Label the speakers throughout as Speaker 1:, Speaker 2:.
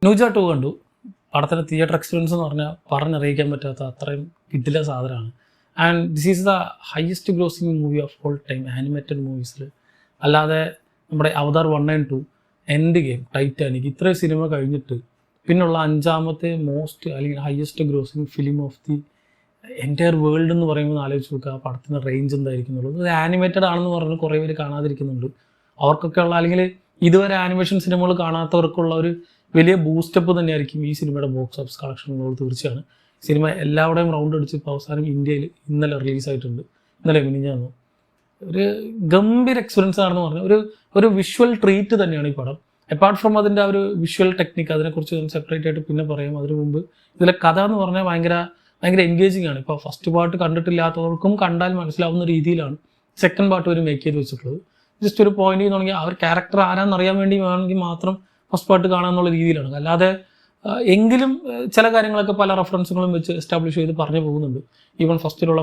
Speaker 1: നൂജ 2 കണ്ടു. പടത്തിൻ്റെ theatre experience എന്ന് പറഞ്ഞാൽ പറഞ്ഞറിയിക്കാൻ പറ്റാത്ത അത്രയും കിടില സാധനമാണ്. And this is the highest grossing movie of all time animated മൂവീസിൽ. അല്ലാതെ നമ്മുടെ Avatar 1 and 2, Endgame, Titanic, ഇത്രയും സിനിമ കഴിഞ്ഞിട്ട് പിന്നുള്ള 5ാമത്തെ മോസ്റ്റ് അല്ലെങ്കിൽ highest grossing film of the entire world എന്ന് പറയുമ്പോൾ ആലോചിച്ച് നോക്കുക ആ പടത്തിൻ്റെ റേഞ്ച് എന്തായിരിക്കും എന്നുള്ളത്. ഇത് ആനിമേറ്റഡ് ആണെന്ന് പറഞ്ഞ് കുറേ പേര് കാണാതിരിക്കുന്നുണ്ട്. അവർക്കൊക്കെ ഉള്ള അല്ലെങ്കിൽ ഇതുവരെ ആനിമേഷൻ സിനിമകൾ കാണാത്തവർക്കുള്ള ഒരു വലിയ ബൂസ്റ്റപ്പ് തന്നെയായിരിക്കും ഈ സിനിമയുടെ ബോക്സ് ഓഫീസ് കളക്ഷൻ എന്നുള്ളത് തീർച്ചയാണ്. സിനിമ എല്ലാവരുടെയും റൗണ്ട് അടിച്ച് ഇപ്പോൾ അവസാനം ഇന്ത്യയിൽ ഇന്നലെ റിലീസായിട്ടുണ്ട്. ഇന്നലെ മിനിഞ്ഞാന്നു ഒരു ഗംഭീര എക്സ്പീരിയൻസ് ആണെന്ന് പറഞ്ഞാൽ ഒരു വിഷ്വൽ ട്രീറ്റ് തന്നെയാണ് ഈ പടം. അപ്പാർട്ട് ഫ്രം അതിൻ്റെ ആ ഒരു വിഷ്വൽ ടെക്നിക്ക്, അതിനെക്കുറിച്ച് സെപ്പറേറ്റ് ആയിട്ട് പിന്നെ പറയാം. അതിനു മുമ്പ് ഇതിലെ കഥ എന്ന് പറഞ്ഞാൽ ഭയങ്കര എൻഗേജിങ് ആണ്. ഇപ്പോൾ ഫസ്റ്റ് പാർട്ട് കണ്ടിട്ടില്ലാത്തവർക്കും കണ്ടാൽ മനസ്സിലാവുന്ന രീതിയിലാണ് സെക്കൻഡ് പാർട്ട് ഒരു മേക്ക് ചെയ്ത് വെച്ചിട്ടുള്ളത്. ജസ്റ്റ് ഒരു പോയിന്റ് തുടങ്ങി ആ ഒരു ക്യാരക്ടർ ആരാന്നറിയാൻ വേണ്ടി വേണമെങ്കിൽ മാത്രം ഫസ്റ്റ് പാർട്ട് കാണാമെന്നുള്ള രീതിയിലാണ്. അല്ലാതെ എങ്കിലും ചില കാര്യങ്ങളൊക്കെ പല റെഫറൻസുകളും വെച്ച് എസ്റ്റാബ്ലിഷ് ചെയ്ത് പറഞ്ഞു പോകുന്നുണ്ട്. ഈവൻ ഫസ്റ്റിലുള്ള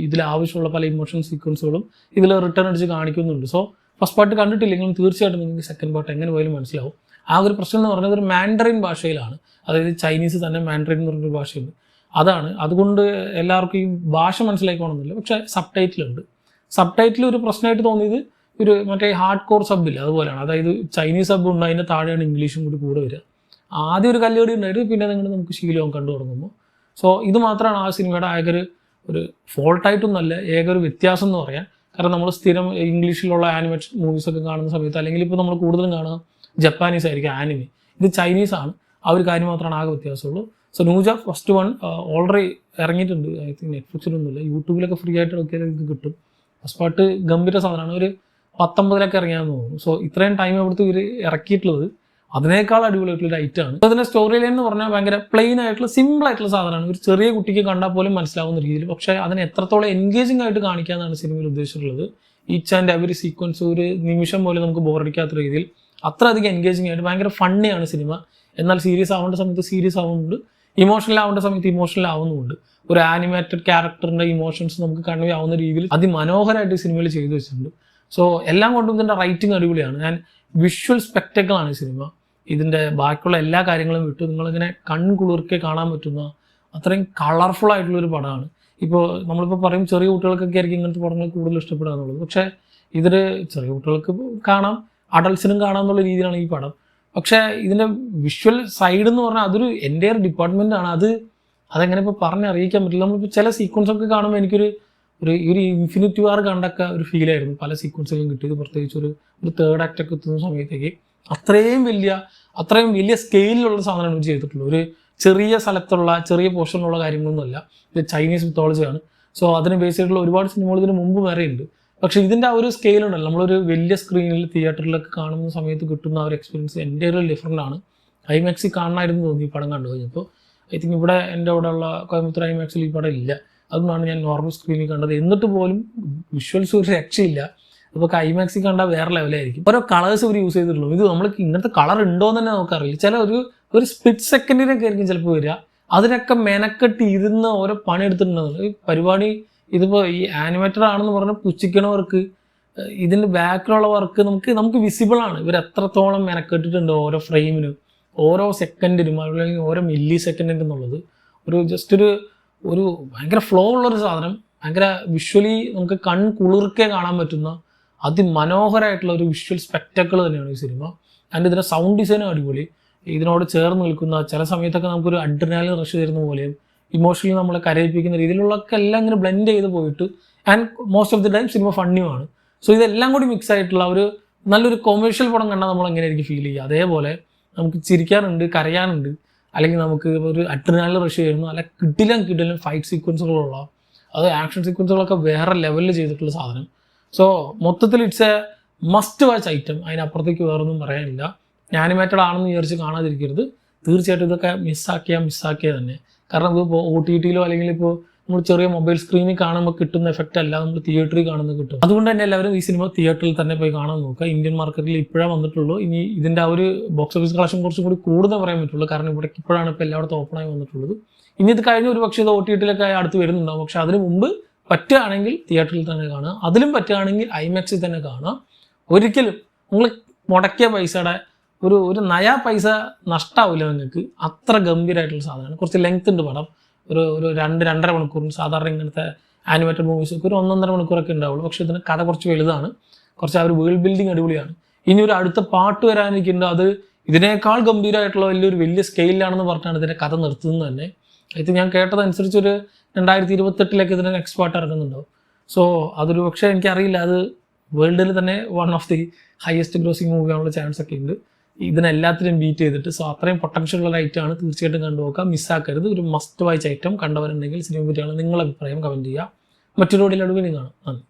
Speaker 1: ഇതിലാവശ്യമുള്ള പല ഇമോഷൻ സീക്വൻസുകളും ഇതിൽ റിട്ടേൺ അടിച്ച് കാണിക്കുന്നുണ്ട്. സോ ഫസ്റ്റ് പാർട്ട് കണ്ടിട്ടില്ലെങ്കിലും തീർച്ചയായിട്ടും നിങ്ങൾക്ക് സെക്കൻഡ് പാർട്ട് എങ്ങനെ പോയാലും മനസ്സിലാവും. ആ ഒരു പ്രശ്നം എന്ന് പറഞ്ഞത് ഒരു മാൻഡറിൻ ഭാഷയിലാണ്, അതായത് ചൈനീസ് തന്നെ മാൻഡറിൻ എന്ന് പറഞ്ഞൊരു ഭാഷയുണ്ട്. അതാണ്, അതുകൊണ്ട് എല്ലാവർക്കും ഈ ഭാഷ മനസ്സിലാക്കണമെന്നില്ല. പക്ഷേ സബ് ടൈറ്റിലുണ്ട്. സബ് ടൈറ്റിൽ ഒരു പ്രശ്നമായിട്ട് തോന്നിയത് ഒരു മറ്റേ ഹാർഡ് കോർ സബ്ബില്ല, അതുപോലെയാണ്. അതായത് ചൈനീസ് സബ് ഉണ്ട്, അതിൻ്റെ താഴെയാണ് ഇംഗ്ലീഷും കൂടെ വരിക. ആദ്യം ഒരു കല്ലുകടി ഉണ്ടായിട്ട് പിന്നെ നമുക്ക് ശീലവും കണ്ടു തുടങ്ങുമ്പോൾ. സോ ഇത് മാത്രമാണ് ആ സിനിമയുടെ ഒരു ഫോൾട്ടായിട്ടൊന്നല്ല, ഒരു വ്യത്യാസം എന്ന് പറയാൻ. കാരണം നമ്മൾ സ്ഥിരം ഇംഗ്ലീഷിലുള്ള ആനിമേഷൻ മൂവീസൊക്കെ കാണുന്ന സമയത്ത്, അല്ലെങ്കിൽ ഇപ്പോൾ നമ്മൾ കൂടുതലും കാണുക ജപ്പാനീസ് ആയിരിക്കും ആനിമി, ഇത് ചൈനീസാണ്. ആ ഒരു കാര്യം മാത്രമാണ് ആകെ വ്യത്യാസമുള്ളൂ. സോ നൂജ ഫസ്റ്റ് 1 ഓൾറെഡി ഇറങ്ങിയിട്ടുണ്ട്. ഐ തിങ്ക് നെറ്റ്ഫ്ലിക്സിലൊന്നുമില്ല, യൂട്യൂബിലൊക്കെ ഫ്രീ ആയിട്ട് ഒക്കെ നിങ്ങൾക്ക് കിട്ടും. ഫസ്റ്റ് പാർട്ട് ഗംഭീര സാധനമാണ്. ഒരു 19 ഇറങ്ങിയാന്ന് തോന്നുന്നു. സോ ഇത്രയും ടൈം എടുത്ത് ഇവർ ഇറക്കിയിട്ടുള്ളത് അതിനേക്കാൾ അടിപൊളിയായിട്ടുള്ള ഐറ്റാണ്. അതിൻ്റെ സ്റ്റോറി ലൈൻ എന്ന് പറഞ്ഞാൽ ഭയങ്കര പ്ലെയിൻ ആയിട്ടുള്ള സിമ്പിൾ ആയിട്ടുള്ള സാധനമാണ്. ഒരു ചെറിയ കുട്ടിക്ക് കണ്ടാൽ പോലും മനസ്സിലാവുന്ന രീതിയിൽ, പക്ഷേ അതിനെ എത്രത്തോളം എൻഗേജിങ് ആയിട്ട് കാണിക്കാമെന്നാണ് സിനിമയിൽ ഉദ്ദേശിച്ചിട്ടുള്ളത്. ഈച്ച് ആൻഡ് എവറി സീക്വൻസ് ഒരു നിമിഷം പോലും നമുക്ക് ബോറടിക്കാത്ത രീതിയിൽ അത്ര അധികം എൻഗേജിങ് ആയിട്ട് ഭയങ്കര ഫണ്ണിയാണ് സിനിമ. എന്നാൽ സീരിയസ് ആവേണ്ട സമയത്ത് സീരിയസ് ആവുന്നുണ്ട്, ഇമോഷണൽ ആവേണ്ട സമയത്ത് ഇമോഷണൽ ആവുന്നുമുണ്ട്. ഒരു ആനിമേറ്റഡ് ക്യാരക്ടറിൻ്റെ ഇമോഷൻസ് നമുക്ക് കൺവേ ആവുന്ന രീതിയിൽ അതിമനോഹരമായിട്ട് സിനിമയിൽ ചെയ്തു വെച്ചിട്ടുണ്ട്. സോ എല്ലാം കൊണ്ടും ഇതിൻ്റെ റൈറ്റിംഗ് അടിപൊളിയാണ്. ആൻഡ് വിഷ്വൽ സ്പെക്ടക്കിളാണ് ഈ സിനിമ. ഇതിൻ്റെ ബാക്കിയുള്ള എല്ലാ കാര്യങ്ങളും വിട്ടു നിങ്ങളിങ്ങനെ കൺകുളിർക്കെ കാണാൻ പറ്റുന്ന അത്രയും കളർഫുൾ ആയിട്ടുള്ളൊരു പടമാണ്. ഇപ്പോൾ നമ്മളിപ്പോൾ പറയും ചെറിയ കുട്ടികൾക്കൊക്കെ ആയിരിക്കും ഇങ്ങനത്തെ പടങ്ങൾ കൂടുതൽ ഇഷ്ടപ്പെടുക എന്നുള്ളത്. പക്ഷേ ഇതിൽ ചെറിയ കുട്ടികൾക്ക് കാണാം, അഡൾട്ട്സിനും കാണാം എന്നുള്ള രീതിയിലാണ് ഈ പടം. പക്ഷേ ഇതിൻ്റെ വിഷ്വൽ സൈഡ് എന്ന് പറഞ്ഞാൽ അതൊരു എൻ്റയർ ഡിപ്പാർട്ട്മെൻറ്റാണ്. അതെങ്ങനെ ഇപ്പോൾ പറഞ്ഞറിയിക്കാൻ പറ്റില്ല. നമ്മളിപ്പോൾ ചില സീക്വൻസൊക്കെ കാണുമ്പോൾ എനിക്കൊരു ഇൻഫിനിറ്റി വാർ കണ്ടൊക്കെ ഒരു ഫീലായിരുന്നു പല സീക്വൻസുകളും കിട്ടിയത്. പ്രത്യേകിച്ച് ഒരു തേർഡ് ആക്റ്റൊക്കെ എത്തുന്ന സമയത്തേക്ക് അത്രയും വലിയ സ്കെയിലുള്ള സാധനമാണ് ഇവർ ചെയ്തിട്ടുള്ളത്. ഒരു ചെറിയ സ്ഥലത്തുള്ള ചെറിയ പോർഷനിലുള്ള കാര്യങ്ങളൊന്നുമല്ല. ഇത് ചൈനീസ് മിത്തോളജിയാണ്. സോ അതിന് ബേസ് ചെയ്തിട്ടുള്ള ഒരുപാട് സിനിമകൾ ഇതിന് മുമ്പ് വേറെ ഉണ്ട്. പക്ഷേ ഇതിൻ്റെ ആ ഒരു സ്കെയിലുണ്ടല്ലോ, നമ്മളൊരു വലിയ സ്ക്രീനിൽ തിയേറ്ററിലൊക്കെ കാണുന്ന സമയത്ത് കിട്ടുന്ന ആ ഒരു എക്സ്പീരിയൻസ് എൻ്റെ ഒരു ഡിഫറൻ്റ് ആണ്. ഐമാക്സിൽ കാണണമായിരുന്നു തോന്നി ഈ പടം കണ്ടു കഴിഞ്ഞപ്പോൾ. ഐ തിങ്ക് എൻ്റെ ഇവിടെയുള്ള കോയമ്പത്തൂർ ഐമാക്സിൽ ഈ പടം ഇല്ല. അതുകൊണ്ടാണ് ഞാൻ നോർമൽ സ്ക്രീനിൽ കണ്ടത്. എന്നിട്ട് പോലും വിഷ്വൽസ് ഒരു രക്ഷയില്ല. അപ്പോൾ ഐമാക്സിൽ കണ്ടാൽ വേറെ ലെവലായിരിക്കും. ഓരോ കളേഴ്സ് ഇവർ യൂസ് ചെയ്തിട്ടുള്ളൂ. ഇത് നമ്മൾക്ക് ഇങ്ങനത്തെ കളർ ഉണ്ടോ എന്ന് തന്നെ നമുക്കറിയില്ല. ചില ഒരു സ്പ്ലിറ്റ് സെക്കൻഡിനൊക്കെ ആയിരിക്കും ചിലപ്പോൾ വരിക. അതിനൊക്കെ മെനക്കെട്ട് ഇരുന്ന് ഓരോ പണി എടുത്തിട്ടുണ്ടെന്നുള്ളത് ഈ പരിപാടി. ഇതിപ്പോൾ ഈ ആനിമേറ്റഡ് ആണെന്ന് പറഞ്ഞാൽ പുച്ഛിക്കണവർക്ക് ഇതിൻ്റെ ബാക്കിലുള്ള വർക്ക് നമുക്ക് വിസിബിളാണ്. ഇവർ എത്രത്തോളം മെനക്കെട്ടിട്ടുണ്ട് ഓരോ ഫ്രെയിമിനും ഓരോ സെക്കൻഡിനും അല്ലെങ്കിൽ ഓരോ മില്ലി സെക്കൻഡിനും എന്നുള്ളത്. ഒരു ഭയങ്കര ഫ്ലോ ഉള്ളൊരു സാധനം, ഭയങ്കര വിഷ്വലി നമുക്ക് കുളിർക്കെ കാണാൻ പറ്റുന്ന അതിമനോഹരമായിട്ടുള്ള ഒരു വിഷ്വൽ സ്പെക്ടക്കിൾ തന്നെയാണ് ഈ സിനിമ. ആൻഡ് ഇതിൻ്റെ സൗണ്ട് ഡിസൈനും അടിപൊളി. ഇതിനോട് ചേർന്ന് നിൽക്കുന്ന ചില സമയത്തൊക്കെ നമുക്കൊരു അഡ്രിനാലിൻ റഷ് തരുന്ന പോലെയും ഇമോഷണലി നമ്മളെ കരയിപ്പിക്കുന്ന രീതിയിലുള്ളതൊക്കെ എല്ലാം ഇങ്ങനെ ബ്ലെൻഡ് ചെയ്ത് പോയിട്ട് and most of the time സിനിമ ഫണ്ണിയുമാണ്. സോ ഇതെല്ലാം കൂടി മിക്സ് ആയിട്ടുള്ള നല്ലൊരു കൊമേഴ്ഷ്യൽ പടം കണ്ടാൽ നമ്മൾ എങ്ങനെയായിരിക്കും ഫീൽ ചെയ്യുക, അതേപോലെ നമുക്ക് ചിരിക്കാനുണ്ട്, കരയാനുണ്ട്, അല്ലെങ്കിൽ നമുക്ക് ഒരു അഡ്രിനാലിൻ റഷ് ചെയ്യുന്നു, അല്ല കിടിലം ഫൈറ്റ് സീക്വൻസുകളുള്ള അത് ആക്ഷൻ സീക്വൻസുകളൊക്കെ വേറെ ലെവലിൽ ചെയ്തിട്ടുള്ള സാധനം. സോ മൊത്തത്തിൽ it's A must watch item. അതിനപ്പുറത്തേക്ക് വേറൊന്നും പറയാനില്ല. ആനിമേറ്റഡ് ആണെന്ന് വിചാരിച്ച് കാണാതിരിക്കരുത്. തീർച്ചയായിട്ടും ഇതൊക്കെ മിസ്സാക്കിയ തന്നെ. കാരണം ഇതിപ്പോൾ OTT-യിലോ അല്ലെങ്കിൽ ഇപ്പോൾ നമ്മൾ ചെറിയ മൊബൈൽ സ്ക്രീനിൽ കാണുമ്പോൾ കിട്ടുന്ന എഫക്റ്റ് അല്ല നമ്മൾ തിയേറ്ററിൽ കാണുന്നത് കിട്ടും. അതുകൊണ്ട് തന്നെ എല്ലാവരും ഈ സിനിമ തിയേറ്ററിൽ തന്നെ പോയി കാണാൻ നോക്കുക. ഇന്ത്യൻ മാർക്കറ്റിൽ ഇപ്പോഴാണ് വന്നിട്ടുള്ളൂ. ഇനി ഇതിൻ്റെ ആ ഒരു ബോക്സ് ഓഫീസ് കളക്ഷൻ കുറച്ചും കൂടി കൂടുതൽ പറയാൻ പറ്റുള്ളൂ. കാരണം ഇവിടേക്ക് ഇപ്പോഴാണ് ഇപ്പോൾ എല്ലായിടത്തും ഓപ്പണായി വന്നിട്ടുള്ളത്. ഇനി ഇത് കഴിഞ്ഞ ഒരു പക്ഷേ ഇത് OTT-യിലൊക്കെ അടുത്ത് വരുന്നുണ്ടാവും. പക്ഷേ അതിന് മുമ്പ് പറ്റുകയാണെങ്കിൽ തിയേറ്ററിൽ തന്നെ കാണുക. അതിലും പറ്റുകയാണെങ്കിൽ ഐമാക്സിൽ തന്നെ കാണുക. ഒരിക്കലും നിങ്ങൾ മുടക്കിയ പൈസയുടെ ഒരു നയാ പൈസ നഷ്ടാവില്ല നിങ്ങൾക്ക്. അത്ര ഗംഭീരമായിട്ടുള്ള സാധനമാണ്. കുറച്ച് ലെങ്ത് ഉണ്ട് പടം. ഒരു 2-2.5 മണിക്കൂറിന് സാധാരണ ഇങ്ങനത്തെ ആനിമേറ്റഡ് മൂവീസൊക്കെ ഒരു 1-1.5 മണിക്കൂറൊക്കെ ഉണ്ടാവുള്ളൂ. പക്ഷേ ഇതിന് കഥ കുറച്ച് വലുതാണ്. കുറച്ച് ആ ഒരു വേൾഡ് ബിൽഡിങ് അടിപൊളിയാണ്. ഇനി ഒരു അടുത്ത പാട്ട് വരാനിരിക്കുന്നുണ്ട്. അത് ഇതിനേക്കാൾ ഗംഭീരമായിട്ടുള്ള വലിയ സ്കെയിലാണെന്ന് പറഞ്ഞാണ് ഇതിൻ്റെ കഥ നിർത്തുന്നത് തന്നെ. ഇത് ഞാൻ കേട്ടതനുസരിച്ച് ഒരു 2028 ഇതിന് നെക്സ്റ്റ് പാട്ട് ഇറങ്ങുന്നുണ്ടാവും. സോ അതൊരു പക്ഷേ എനിക്കറിയില്ല, അത് വേൾഡിൽ തന്നെ one of the highest grossing movie ആവാനുള്ള ചാൻസ് ഒക്കെ ഉണ്ട് ഇതിനെല്ലാത്തിനും ബീറ്റ് ചെയ്തിട്ട്. സോ അത്രയും പൊട്ടൻഷ്യൽ ഉള്ള ഐറ്റമാണ്. തീർച്ചയായിട്ടും കണ്ടുപോക്കാം, മിസ്സാക്കരുത്. ഒരു മസ്റ്റ് വായിച്ച് ഐറ്റം. കണ്ടവരുണ്ടെങ്കിൽ സിനിമ പറ്റിയാണ് നിങ്ങളുടെ അഭിപ്രായം കമൻറ്റ് ചെയ്യുക. മറ്റൊരു വീഡിയോയിലൂടെ കാണാം.